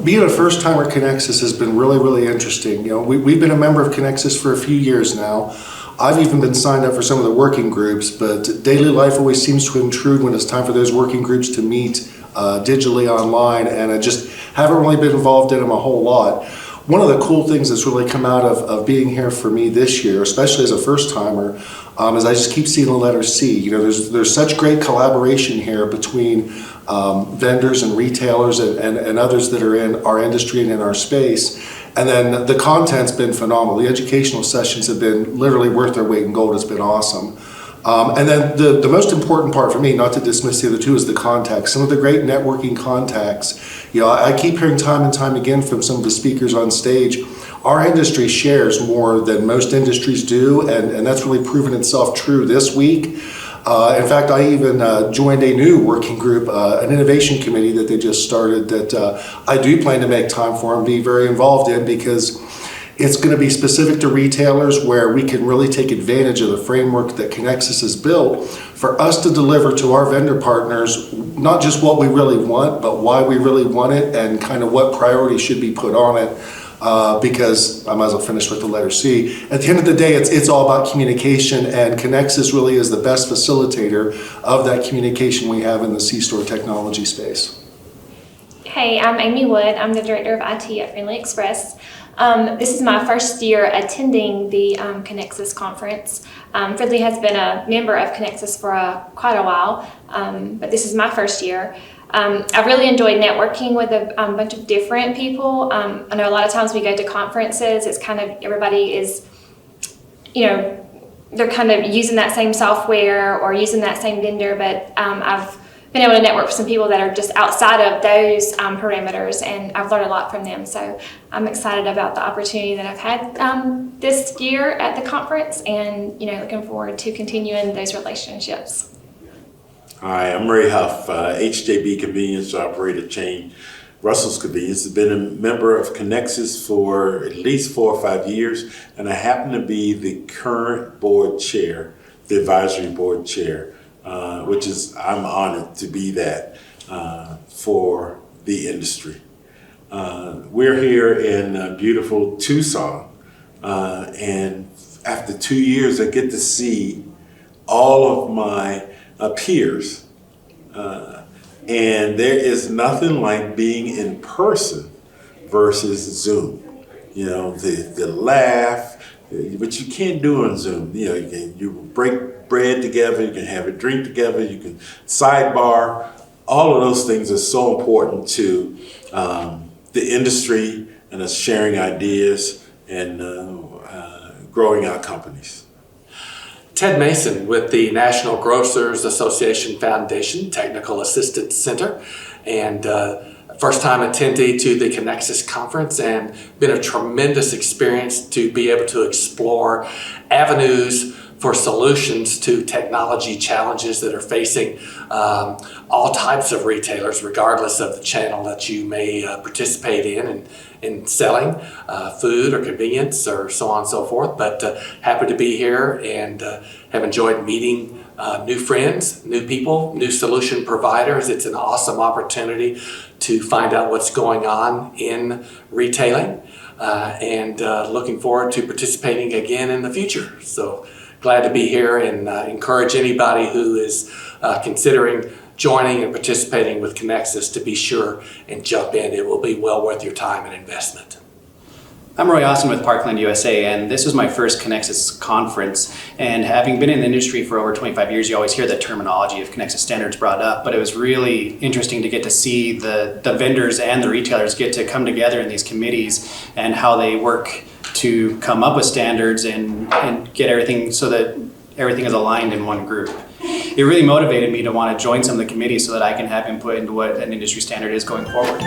being a first-timer at Conexxus has been really, really interesting. We've been a member of Conexxus for a few years now. I've even been signed up for some of the working groups, but daily life always seems to intrude when it's time for those working groups to meet digitally online, and I just haven't really been involved in them a whole lot. One of the cool things that's really come out of being here for me this year, especially as a first-timer, is I just keep seeing the letter C. There's such great collaboration here between vendors and retailers and others that are in our industry and in our space. And then the content's been phenomenal. The educational sessions have been literally worth their weight in gold. It's been awesome. And then the most important part for me, not to dismiss the other two, is the contacts. Some of the great networking contacts. I keep hearing time and time again from some of the speakers on stage, our industry shares more than most industries do, and that's really proven itself true this week. In fact, I even joined a new working group, an innovation committee that they just started that I do plan to make time for and be very involved in, because it's going to be specific to retailers where we can really take advantage of the framework that Conexxus has built for us to deliver to our vendor partners, not just what we really want, but why we really want it and kind of what priorities should be put on it. Because I might as well finish with the letter C. At the end of the day, it's all about communication, and Conexxus really is the best facilitator of that communication we have in the C-store technology space. Hey, I'm Amy Wood. I'm the Director of IT at Friendly Express. This is my first year attending the Conexxus conference. Friendly has been a member of Conexxus for quite a while, but this is my first year. I really enjoyed networking with a bunch of different people. I know a lot of times we go to conferences, it's kind of everybody is, they're kind of using that same software or using that same vendor, but I've been able to network with some people that are just outside of those parameters, and I've learned a lot from them. So I'm excited about the opportunity that I've had this year at the conference, and looking forward to continuing those relationships. Hi, I'm Ray Huff, HJB Convenience operator chain, Russell's Convenience. Has been a member of Conexxus for at least 4 or 5 years, and I happen to be the current board chair, the advisory board chair, which is, I'm honored to be that for the industry. We're here in beautiful Tucson, and after 2 years, I get to see all of my peers, and there is nothing like being in person versus Zoom. The laugh, but you can't do on Zoom. You break bread together, you can have a drink together, you can sidebar. All of those things are so important to the industry and us sharing ideas and growing our companies. Ted Mason with the National Grocers Association Foundation Technical Assistance Center, and first-time attendee to the Conexxus conference, and been a tremendous experience to be able to explore avenues for solutions to technology challenges that are facing all types of retailers, regardless of the channel that you may participate in selling food or convenience or so on and so forth. But happy to be here and have enjoyed meeting new friends, new people, new solution providers. It's an awesome opportunity to find out what's going on in retailing, and looking forward to participating again in the future. So glad to be here, and encourage anybody who is considering joining and participating with Conexxus to be sure and jump in. It will be well worth your time and investment. I'm Roy Austin with Parkland USA, and this was my first Conexxus conference. And having been in the industry for over 25 years, you always hear the terminology of Conexxus standards brought up, but it was really interesting to get to see the vendors and the retailers get to come together in these committees and how they work to come up with standards and get everything so that everything is aligned in one group. It really motivated me to want to join some of the committees so that I can have input into what an industry standard is going forward.